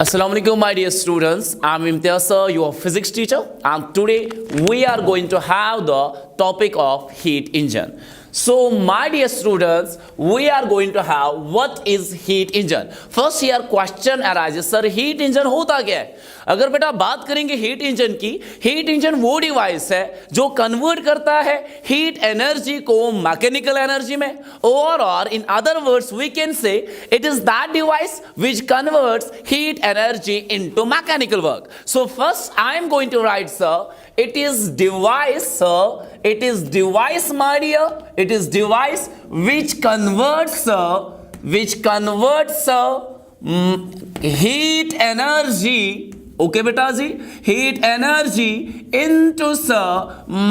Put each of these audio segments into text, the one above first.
Assalamualaikum my dear students, I'm Imtiaz sir, your physics teacher, and today we are going to have the topic of heat engine. So my dear students, we are going to have what is heat engine. First here question arises, sir heat engine होता क्या है? अगर बेटा बात करेंगे heat engine की, heat engine वो device है जो कन्वर्ट करता है हीट एनर्जी को मैकेनिकल एनर्जी में, और in other words we can say it is that device which converts heat energy into mechanical work. So first I am going to write sir it is device sir, it is device my dear, it is device which converts heat energy, okay beta ji, heat energy into sir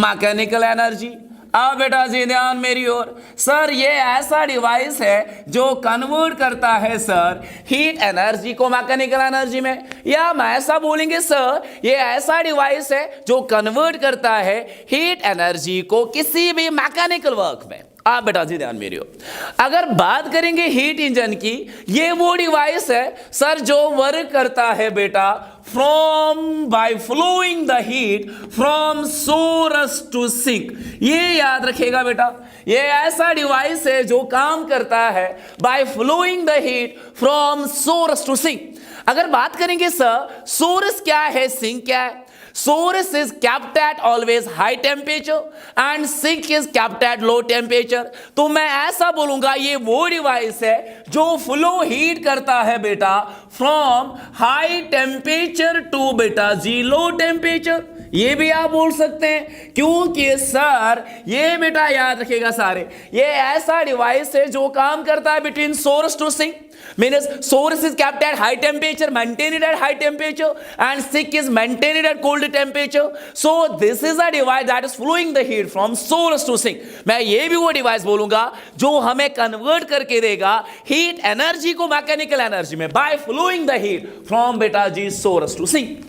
mechanical energy. अब बेटा जी ध्यान मेरी ओर, sir ये ऐसा device है जो convert करता है सर हीट एनर्जी को मैकेनिकल एनर्जी में, या हम ऐसा बोलेंगे सर ये ऐसा डिवाइस है जो कन्वर्ट करता है हीट एनर्जी को किसी भी मैकेनिकल वर्क में. आप बेटा जी ध्यान मेरी ओर, अगर बात करेंगे हीट इंजन की, ये वो डिवाइस है सर जो वर्क करता है बेटा by flowing the heat from source to sink. ये याद रखेगा बेटा, ये ऐसा डिवाइस है जो काम करता है by flowing the heat from source to sink. अगर बात करेंगे सर सोर्स क्या है, सिंक क्या है, source is kept at always high temperature and sink is kept at low temperature. तो मैं ऐसा बोलूंगा ये वो डिवाइस है जो फ्लो हीट करता है बेटा फ्रॉम हाई टेम्परेचर टू बेटा जी लो टेम्परेचर. ये भी आप बोल सकते हैं क्योंकि सर ये बेटा याद रखेगा सारे, ये ऐसा डिवाइस है जो काम करता है between source to sink. Means source is kept at high temperature, maintained at high temperature, and sink is maintained at cold temperature. So this is a device that is flowing the heat from source to sink. मैं ये भी वो device बोलूंगा जो हमें convert करके देगा heat energy को मैकेनिकल एनर्जी में by flowing the heat from बेटा जी सोर्स टू सिंक.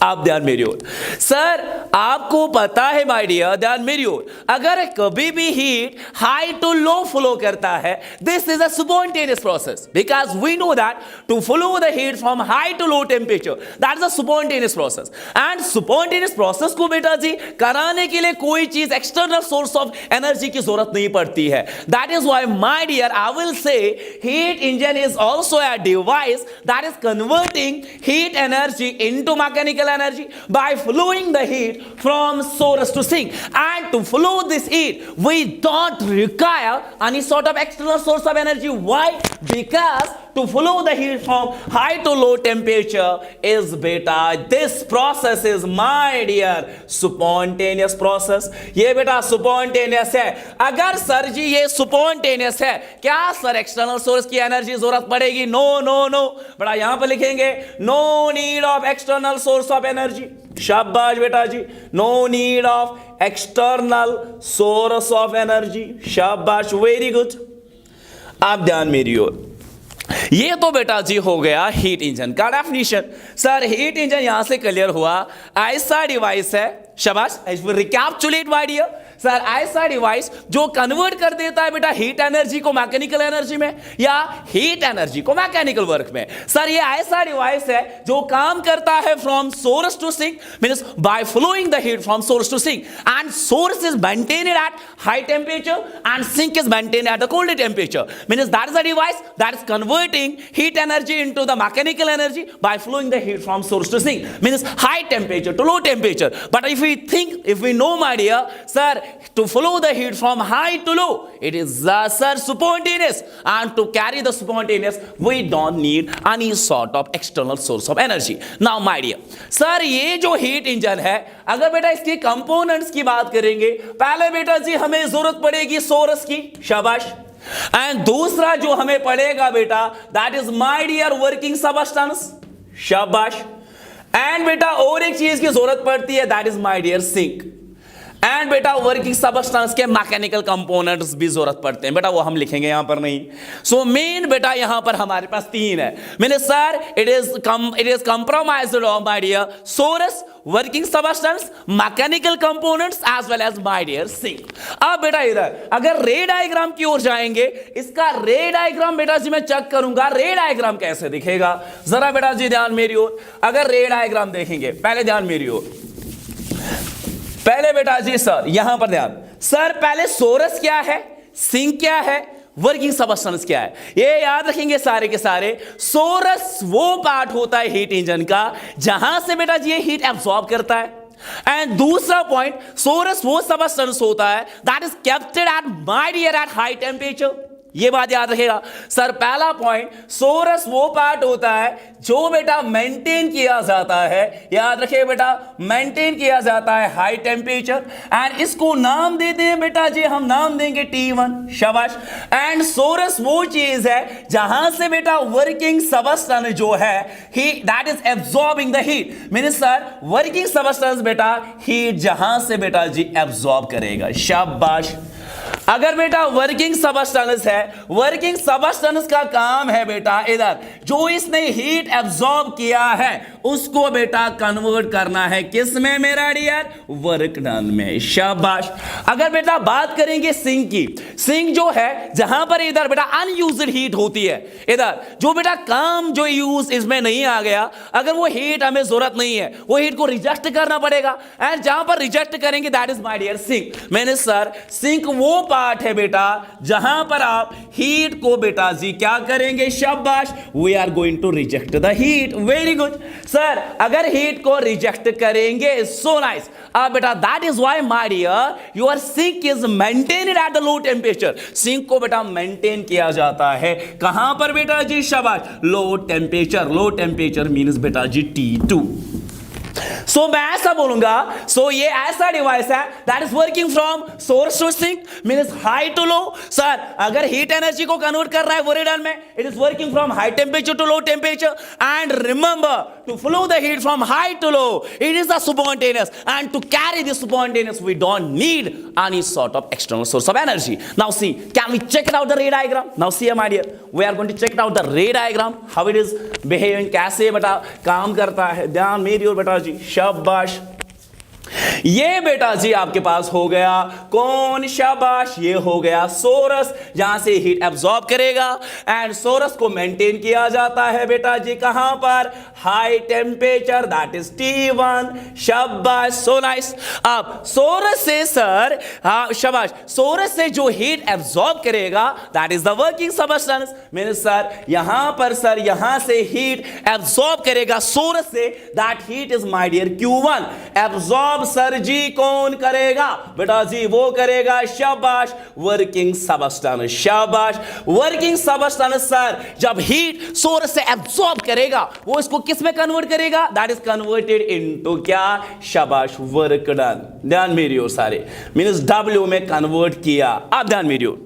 आप ध्यान मेरी ओर, सर आपको पता है माय डियर, ध्यान मेरी ओर, अगर कभी भी heat high to low flow करता है, this is a spontaneous process because we know that to flow the heat from high to low temperature that is a spontaneous process. And spontaneous process को बेटा जी कराने के लिए कोई चीज external source of energy की जरूरत नहीं पड़ती है. That is why my dear I will say heat engine is also a device that is converting heat energy into mechanical energy by flowing the heat from source to sink. And to flow this heat we don't require any sort of external source of energy. Why? Because to flow the heat from high to low temperature is beta, this process is my dear spontaneous process. ये बेटा spontaneous है. अगर sir जी ये spontaneous है, क्या sir external source की energy जरूरत पड़ेगी? नो नो नो बेटा, यहां पर लिखेंगे no need of external source of energy. शाबाश बेटा जी, no need of external source of energy. शाबाश, वेरी गुड. आप ध्यान मेरी ओर, ये तो बेटा जी हो गया हीट इंजन का डेफिनेशन. सर हीट इंजन यहां से क्लियर हुआ, ऐसा डिवाइस है, शाबाश, रिकैप्चुलेट माय डियर, सर ऐसा डिवाइस जो कन्वर्ट कर देता है बेटा हीट एनर्जी को मैकेनिकल एनर्जी में या हीट एनर्जी को मैकेनिकल वर्क में. सर ये ऐसा डिवाइस है जो काम करता है from source to sink, means by flowing the heat from source to sink, and source is maintained eight high temperature and sink is maintained at the cold temperature. Means that is a device that is converting heat energy into the mechanical energy by flowing the heat from source to sink, means high temperature to low temperature. But if we know my dear, sir, to flow the heat from high to low, it is sir spontaneous, and to carry the spontaneous we don't need any sort of external source of energy. Now my dear, sir ये जो heat engine है, अगर बेटा इसके components की बात करेंगे, पहले बेटा जी हमें जरूरत पड़ेगी सोर्स की, शाबाश, एंड दूसरा जो हमें पड़ेगा बेटा that is my dear working substance, शाबाश, एंड बेटा और एक चीज की जरूरत पड़ती है that is my dear sink. And बेटा वर्किंग सबस्टेंस के मैकेनिकल कंपोनेंट्स भी जरूरत पड़ते हैं बेटा, वो हम लिखेंगे यहां पर नहीं। सो मेन बेटा यहां पर हमारे पास 3 है। मैंने sir it is compromised of my dear source, working substance, mechanical components as well as my dear sink. अब बेटा इधर अगर रे डायग्राम की ओर जाएंगे, इसका रे डायग्राम बेटा जी मैं चेक करूंगा रे डायग्राम कैसे दिखेगा। जरा बेटा जी ध्यान मेरी ओर, अगर रे डायग्राम देखेंगे, पहले ध्यान मेरी ओर, पहले बेटा जी सर यहां पर ध्यान, सर पहले सोरस क्या है, सिंक क्या है, वर्किंग सबस्टेंस क्या है, ये याद रखेंगे सारे के सारे। सोरस वो पार्ट होता है हीट इंजन का जहां से बेटा जी ये हीट एब्सॉर्ब करता है, एंड दूसरा पॉइंट सोरस वो सबस्टेंस होता है that is captured at my dear at high temperature. ये बात याद रखेगा सर। पहला पॉइंट, सोरस वो पार्ट होता है जो बेटा मेंटेन किया जाता है, याद रखिए बेटा, मेंटेन किया जाता है हाई टेंपरेचर, एंड इसको नाम देते हैं बेटा जी, हम नाम देंगे T1, शाबाश। एंड सोरस वो चीज है जहां से बेटा वर्किंग सबस्टेंस जो है he that is absorbing the heat. Means sir working substance बेटा हीट जहां से बेटा जी एब्सॉर्ब करेगा, शाबाश। अगर बेटा वर्किंग सबस्टेंस है, वर्किंग सबस्टेंस का काम है बेटा इधर जो इसने हीट एब्सॉर्ब किया है उसको बेटा कन्वर्ट करना है किस में मेरा डियर, वर्क डन में, शाबाश। अगर बेटा बात करेंगे सिंक की, सिंक जो है जहां पर इधर बेटा अनयूज्ड हीट होती है, इधर जो बेटा काम जो यूज इसमें नहीं आ गया, अगर वो हीट हमें जरूरत नहीं है, वो हीट को रिजेक्ट करना पड़ेगा, एंड जहां पर रिजेक्ट करेंगे that is my dear sink. मैंने सर सिंक वो पार्ट है बेटा जहां पर आप हीट को बेटा जी क्या करेंगे, शाबाश, we are going to reject the heat, very good sir. अगर हीट को रिजेक्ट करेंगे, सो नाइस। अब बेटा that is why my dear your sink is maintained at the low temperature. Sink को बेटा मेंटेन किया जाता है कहां पर बेटा जी, शाबाश, लो टेंपरेचर। लो टेंपरेचर मींस बेटा जी T2। सो मैं ऐसा बोलूंगा, सो ये ऐसा डिवाइस है that is working from source to sink means high to low. Sir अगर हीट एनर्जी को कन्वर्ट कर रहा है वोरेडन में, it is working from high temperature to low temperature, and remember to flow the heat from high to low it is the spontaneous, and to carry this spontaneous we don't need any sort of external source of energy. Now see, can we check it out the ray diagram? Now see my dear, we are going to check it out the ray diagram, how it is behaving, कैसे बेटा काम करता है। ध्यान मेरी और बेटा जी, शाबाश। ये बेटा जी आपके पास हो गया कौन, शाबाश, ये हो गया सोरस जहां से हीट एब्सॉर्ब करेगा, एंड सोरस को मेंटेन किया जाता है बेटा जी कहां पर, high temperature, that is T1, शाबाश, सो नाइस। अब सोरस से सर, हाँ शाबाश, सोरस से जो हीट एब्सॉर्ब करेगा that is the working substance. मैंने सर यहां पर सर यहां से हीट एब्सॉर्ब करेगा सोरस से, that heat is my dear Q1। Absorb sir जी कौन करेगा बेटा जी, वो करेगा, शाबाश, वर्किंग सबस्टेंस, शाबाश। वर्किंग सबस्टेंस सर जब हीट सोर्स से एब्सॉर्ब करेगा वो इसको किस में कन्वर्ट करेगा, दैट इज कन्वर्टेड इनटू क्या, शाबाश, वर्क डन। ध्यान मेरी ओर सारे, मींस W में कन्वर्ट किया। अब ध्यान मेरी ओर,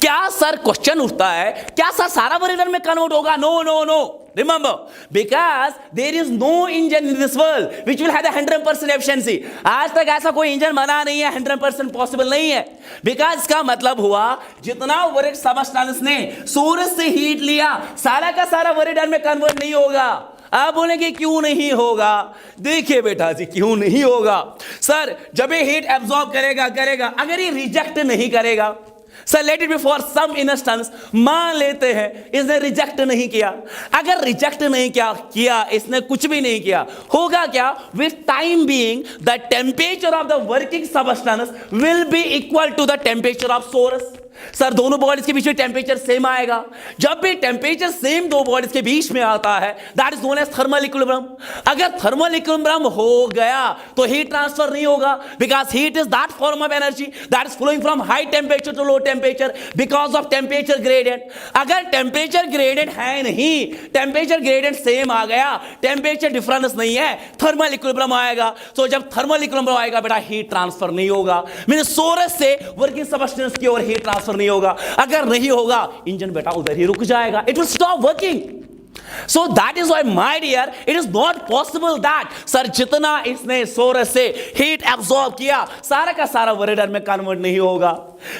क्या सर क्वेश्चन उठता है, क्या सर सारा वर्क में कन्वर्ट होगा? No no no, remember, because there is no engine in this world which will have the 100% efficiency. आज तक ऐसा कोई इंजन बना नहीं है, 100% पॉसिबल नहीं है। बिकॉज इसका मतलब हुआ जितना वर्क सबस्टेंस ने सोर्स से हीट लिया सारा का सारा वर्क डन में कन्वर्ट नहीं होगा। आप बोलेंगे क्यों नहीं होगा? देखिए बेटा जी क्यों नहीं होगा। सर जब ये हीट एब्सॉर्ब करेगा, अगर ये रिजेक्ट नहीं करेगा, sir let it be for some instance, मान लेते हैं इसने रिजेक्ट नहीं किया, अगर रिजेक्ट नहीं किया इसने कुछ भी नहीं किया, होगा क्या, with time being the temperature of the working substance will be equal to the temperature of source. Sir दोनों बॉडीज के बीच में टेम्परेचर सेम आएगा। जब भी टेम्परेचर सेम दो बॉडीज के बीच में आता है that is known as thermal equilibrium. अगर थर्मल इक्विलिब्रियम हो गया तो हीट ट्रांसफर नहीं होगा, because heat is that form of energy that is flowing from high temperature to low temperature because of temperature gradient. अगर टेम्परेचर ग्रेडियंट है नहीं, temperature gradient same आ गया, टेम्परेचर डिफरेंस नहीं है, थर्मल इक्विलिब्रियम आएगा। तो जब थर्मल इक्विलिब्रियम आएगा बेटा हीट ट्रांसफर नहीं होगा, मींस सोर्स से वर्किंग सबस्टेंस की ओर हीट ट्रांसफर नहीं होगा। अगर नहीं होगा इंजन बेटा उधर ही रुक जाएगा, it will stop working. So that is why my dear it is not possible that sir जितना इसने सोर्स से हीट एब्सॉर्ब किया सारा का सारा वर्क डन में कन्वर्ट नहीं होगा।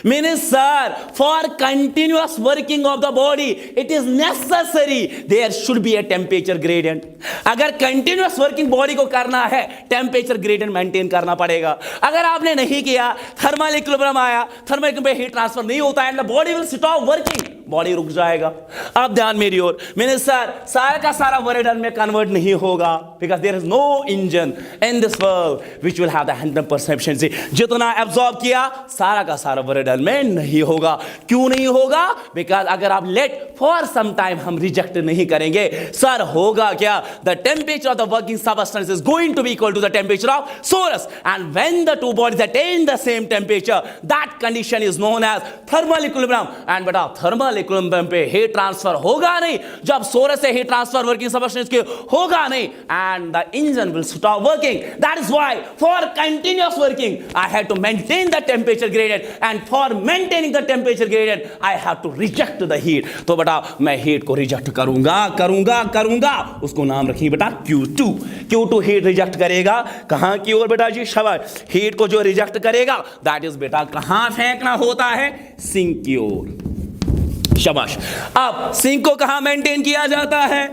Meaning sir for continuous working of the body it is necessary there should be a temperature gradient. अगर कंटिन्यूअस वर्किंग बॉडी को करना है टेम्परेचर ग्रेडियंट मेंटेन करना पड़ेगा। अगर आपने नहीं किया थर्मल इक्विलिब्रियम आया, थर्मल इक्विलिब्रियम पे हीट ट्रांसफर नहीं होता and the body will stop working, body रुक जाएगा। अब ध्यान मेरी ओर, मैंने सर सारा का सारा वर्क डन में कन्वर्ट नहीं होगा because there is no engine in this world which will have the 100% efficiency. जितना एब्सॉर्ब किया सारा का सारा वर्क डन में नहीं होगा। क्यों नहीं होगा? बिकॉज अगर आप लेट फॉर सम टाइम हम रिजेक्ट नहीं करेंगे सर होगा क्या, the temperature of the working substance is going to be equal to the temperature of source and when the two bodies attain the same temperature that condition is known as thermal equilibrium. And बेटा thermal equilibrium पे heat transfer होगा नहीं जब source से heat transfer working substance के होगा नहीं and the engine will stop working. That is why for continuous working I have to maintain the temperature gradient and for maintaining the temperature gradient I have to reject the heat. तो बेटा मैं heat को reject करूंगा, उसको नाम रखिए बेटा Q2। Q2 heat reject करेगा कहां की ओर बेटा जी? शाबाश। हीट को जो रिजेक्ट करेगा दैट इज बेटा कहां फेंकना होता है? सिंक की ओर। शाबाश। अब सिंक को कहां मेंटेन किया जाता है?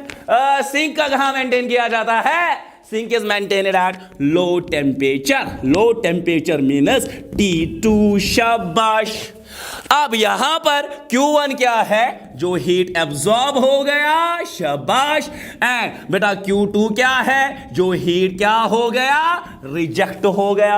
सिंक का कहां मेंटेन किया जाता है? Sink is maintained at low temperature. Low temperature means T2। शाबाश। अब यहां पर Q1 क्या है? जो हीट एब्सॉर्ब हो गया। शाबाश। एंड बेटा Q2 क्या है? जो हीट क्या हो गया? रिजेक्ट हो गया।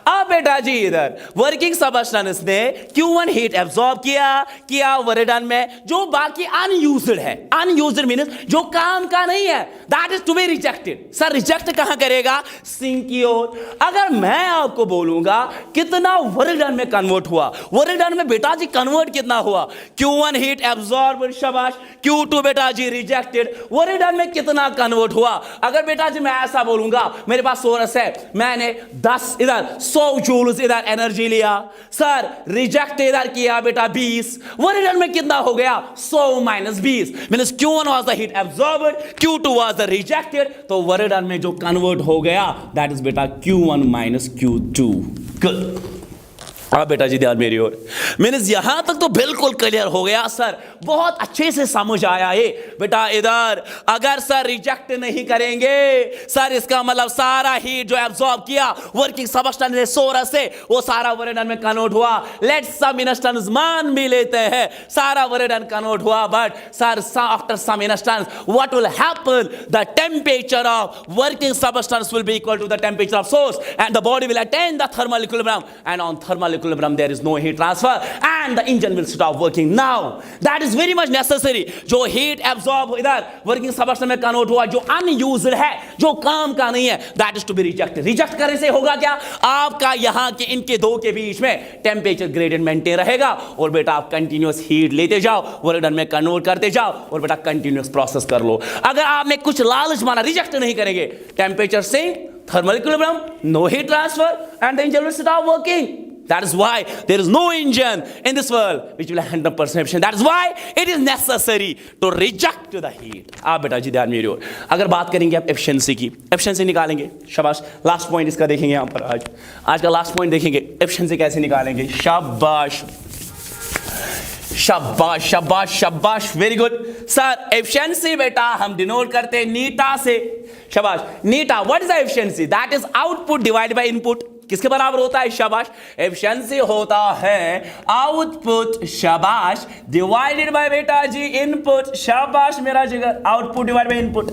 अब बेटा जी इधर वर्किंग सबस्टेंस ने Q1 हीट एब्सॉर्ब किया वर्क डन में, जो बाकी अनयूज्ड है। अनयूज्ड मींस जो काम का नहीं है, that is to be rejected. Sir reject कहां करेगा? सिंक की ओर। अगर मैं आपको बोलूंगा कितना वर्क डन में कन्वर्ट हुआ, वर्क डन में बेटा जी कन्वर्ट कितना हुआ? Q1 heat absorb. शाबाश। Q2 बेटा जी रिजेक्टेड। वर्क डन में कितना कन्वर्ट हुआ? अगर बेटा जी मैं ऐसा बोलूंगा मेरे पास सोर्स है, मैंने 10 इधर 100 जूल्स इधर एनर्जी लिया, सर रिजेक्ट इधर किया बेटा 20, वर्क डन में कितना हो गया? 100 minus 20 means Q1 was the heat absorbed, Q2 was the rejected. तो वर्क डन में जो कन्वर्ट हो गया दैट इज बेटा Q1 माइनस Q2। गुड। अब बेटा जी ध्यान मेरी ओर, मीन्स यहां तक तो बिल्कुल क्लियर हो गया सर, बहुत अच्छे से समझ आया ये बेटा। इधर अगर सर रिजेक्ट नहीं करेंगे सर इसका मतलब सारा हीट जो एब्सॉर्ब किया वर्किंग सबस्टेंस ने सोर्स से वो सारा वर्क डन में कन्वर्ट हुआ। लेट्स सम इंस्टेंस मान भी लेते हैं सारा वर्क डन कन्वर्ट हुआ, but sir after some instance what will happen? The temperature of working substance will be equal to the temperature of source and the body will attain the thermal equilibrium and on thermal equilibrium there is no heat transfer and the engine will stop working. Now that is very much necessary. जो heat absorb इधर working substance में convert हुआ, जो unused है, जो काम का नहीं है, that is to be rejected. Reject करने से होगा क्या? आपका यहाँ के इनके दो के बीच में टेम्परेचर ग्रेडियंट मेंटेन रहेगा और बेटा आप कंटिन्यूअस हीट लेते जाओ, वर्क डन में कन्वर्ट करते जाओ और बेटा कंटिन्यूअस प्रोसेस कर लो। अगर आपने कुछ लालच माना, रिजेक्ट नहीं करेंगे, temperature sink, thermal equilibrium, no heat transfer and the engine will stop working. That is why there is no engine in this world which will 100% efficient. That is why it is necessary to reject the heat. आप बेटा जी ध्यान मेरी ओर, अगर बात करेंगे आप efficiency की, efficiency निकालेंगे। शाबाश। लास्ट पॉइंट इसका देखेंगे यहाँ पर, आज का लास्ट पॉइंट देखेंगे, एफिशिएंसी कैसे निकालेंगे। शाबाश शाबाश शाबाश शाबाश, वेरी गुड सर। एफिशिएंसी बेटा हम डिनोट करते हैं नीटा से। शाबाश। नीटा what is the efficiency? That is output divided by input. किसके बराबर होता है? शाबाश। एफिशिएंसी होता है आउटपुट, शाबाश, डिवाइडेड बाय बेटा जी इनपुट। शाबाश मेरा जिगर, आउटपुट डिवाइड बाय इनपुट।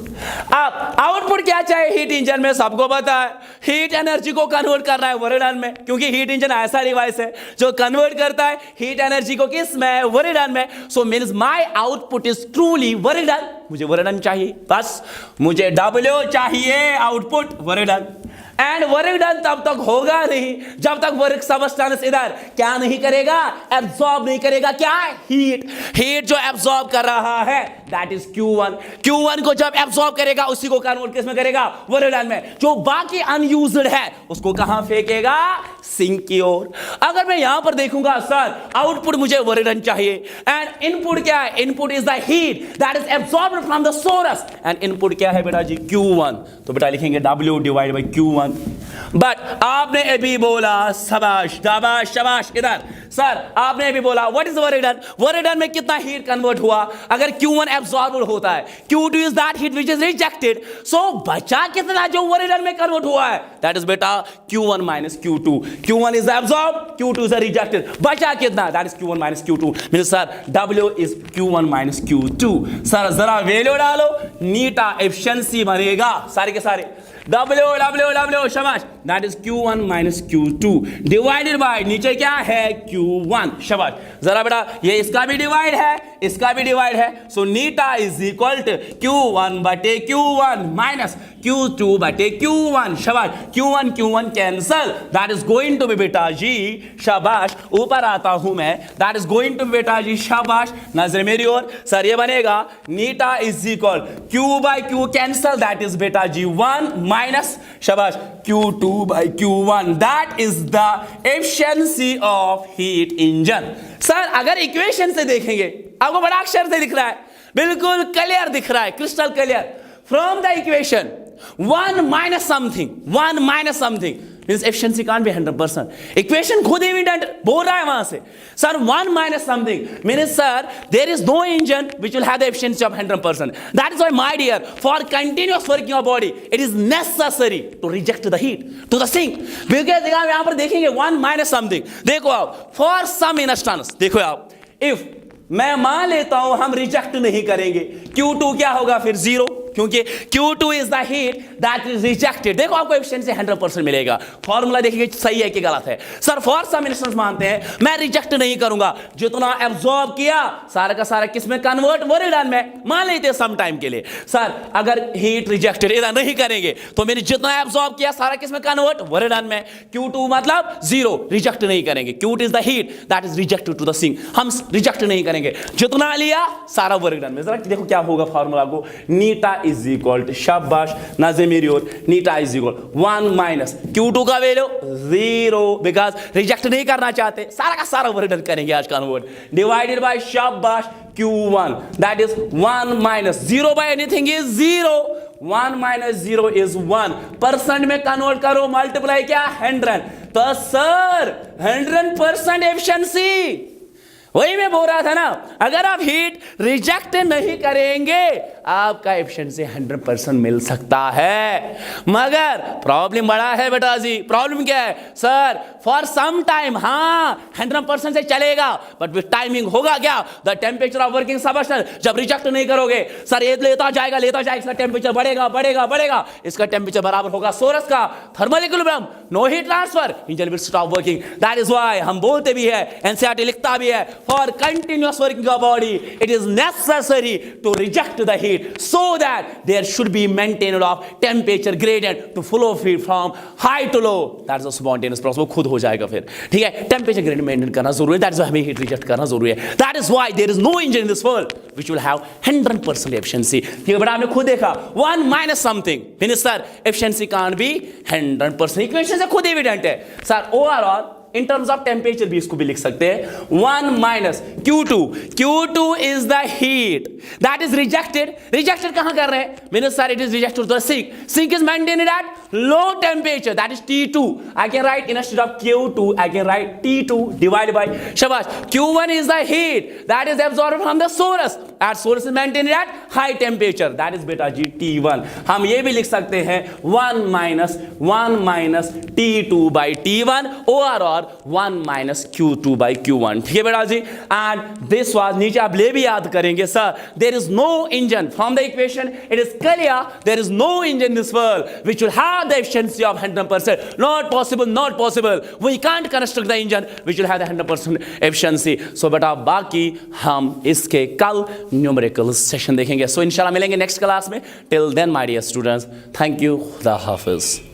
अब आउटपुट क्या चाहिए हीट इंजन में? सबको पता है, हीट एनर्जी को कन्वर्ट कर रहा है वर्क डन में, क्योंकि हीट इंजन ऐसा डिवाइस है जो कन्वर्ट करता है हीट एनर्जी को किस में? वर्क डन में। सो means my output is truly work done. मुझे वर्क डन चाहिए, बस मुझे W चाहिए, output work done. And work done तब तक होगा नहीं जब तक वर्क सबस्टेंस इधर क्या नहीं करेगा? एब्सॉर्ब नहीं करेगा। क्या? हीट। हीट जो एब्सॉर्ब कर रहा है दैट इज Q1। Q1 को जब एब्सॉर्ब करेगा उसी को कन्वर्ट किसमें करेगा, वर्क डन में। जो बाकी अनयूज्ड है उसको कहां फेंकेगा, सिंक की ओर। अगर मैं यहां पर देखूंगा सर आउटपुट मुझे वर्क डन चाहिए एंड इनपुट क्या है, input is the heat that is absorbed from the source and input क्या है बेटा जी, Q1। तो बेटा लिखेंगे W divide by Q1। But आपने अभी बोला, शाबाश शाबाश शाबाश, इधर सर आपने अभी बोला what is work done, work done में कितना हीट कन्वर्ट हुआ। अगर Q1 एब्सॉर्ब होता है, Q2 is that heat which is rejected, so बचा कितना जो वर्क डन में कन्वर्ट हुआ है, दैट इज बेटा Q1 minus Q2। Q1 is absorb, Q2 is rejected, बचा कितना, that is Q1 minus Q2। Means sir W is Q1 minus Q2। Sir जरा वैल्यू डालो, नीटा एफिशिएंसी बनेगा सारे के सारे W शाबाश, that is Q1 minus Q2 divided by नीचे क्या है Q1। शाबाश, जरा बेटा ये इसका भी डिवाइड है, इसका भी डिवाइड है, so eta is equal to Q1 बटे Q1 माइनस Q2 बटे Q1। शाबाश, Q1 cancel, that is going to be बेटा जी, शाबाश ऊपर आता हूं मैं, that is going to be बेटा जी, शाबाश नजर मेरी ओर। सर ये बनेगा eta is equal Q by Q cancel, that is बेटा जी 1 माइनस शाबाश Q2 by Q1, that is the efficiency of heat engine. Sir अगर इक्वेशन से देखेंगे आपको बड़ा अक्षर से दिख रहा है, बिल्कुल क्लियर दिख रहा है, crystal clear from the equation 1 minus something means efficiency can't be 100%. Equation खुद एविडेंट बोल रहा है वहां से। Sir 1 minus something means sir there is no engine which will have the efficiency of 100%. That is why my dear, for continuous working of body it is necessary to reject the heat to the sink. because यहां पर देखेंगे 1 minus something, देखो आप for some instance, देखो आप if मैं मान लेता हूं हम रिजेक्ट नहीं करेंगे, Q2 क्या होगा फिर 0, क्योंकि Q2 is the heat that is rejected. देखो आपको एफिशिएंसी 100% मिलेगा। फॉर्मूला देखिए सही है कि गलत है। सर फॉर सम इंस्टेंस मानते हैं मैं रिजेक्ट नहीं करूंगा, जितना एब्सॉर्ब किया सारा का सारा किस में कन्वर्ट, वर्क डन में मान लेते हैं सम टाइम के लिए। सर अगर हीट रिजेक्टेड इधर नहीं करेंगे तो मैंने जितना एब्सॉर्ब किया सारा किस में कन्वर्ट, वर्क डन में। Q2 मतलब 0, रिजेक्ट नहीं करेंगे, Q2 is the heat that is rejected to the sink, हम रिजेक्ट नहीं करेंगे, जितना लिया सारा वर्क डन में। जरा देखो क्या होगा फॉर्मूला को, नीटा इज इक्वल टू, शाबाश नाज़े मेरी ओर, नीटा इज इक्वल 1 माइनस Q2 का वैल्यू 0 बिकॉज रिजेक्ट नहीं करना चाहते, सारा का सारा वर्क डन करेंगे आज कन्वर्ट, डिवाइडेड बाय शाबाश Q1 that is 1 minus 0 by anything is 0, 1 minus 0 is 1%, में कन्वर्ट करो मल्टीप्लाई क्या 100, तो सर 100% एफिशिएंसी। वही मैं बोल रहा था ना, अगर आप हीट रिजेक्ट नहीं करेंगे आपका एफिशिएंसी 100% मिल सकता है, मगर प्रॉब्लम बड़ा है बेटा जी। प्रॉब्लम क्या है सर, फॉर सम टाइम हाँ 100% से चलेगा, बट विद टाइमिंग होगा क्या, the temperature of working substance जब रिजेक्ट नहीं करोगे सर ये लेता जाएगा इसका टेम्परेचर बढ़ेगा, इसका टेम्परेचर बराबर होगा सोर्स का, thermal equilibrium, no heat transfer, engine will stop working. That is why हम बोलते भी है, एनसीईआरटी लिखता भी है, for continuous working of body it is necessary to reject the heat so that there should be maintained of temperature gradient to flow feed from high to low, that's a spontaneous process, वो खुद हो जाएगा फिर, ठीक है। Temperature gradient maintain करना जरूरी है, that's why हमें हीट रिजेक्ट करना जरूरी है। that is why there is no engine in this world which will have 100% efficiency, ठीक है बेटा। आपने खुद देखा 1 minus something means sir efficiency can't be 100%, equation से खुद एविडेंट है sir. Overall in terms of temperature भी इसको भी लिख सकते हैं 1 minus Q2 is the heat that is rejected कहां कर रहे हैं means sir it is rejected to the sink is maintained at low temperature that is T2। I can write instead of Q2 I can write T2 divided by शाबाश Q1 is the heat that is absorbed from the source at source is maintained eight high temperature that is बेटा जी T1। हम ये भी लिख सकते हैं 1 minus T2 by T1 overall 1 minus Q2 by Q1, ठीक है बेटा जी। एंड दिस वाज, नीचे आप ले भी याद करेंगे sir, there is no engine from the equation it is clear, there is no engine in this world which will have the efficiency of 100%, not possible, we can't construct the engine which will have the 100% efficiency. So बेटा बाकी हम इसके कल numerical session देखेंगे। So इंशाल्लाह मिलेंगे next class में। Till then my dear students, thank you, खुदा हाफिज।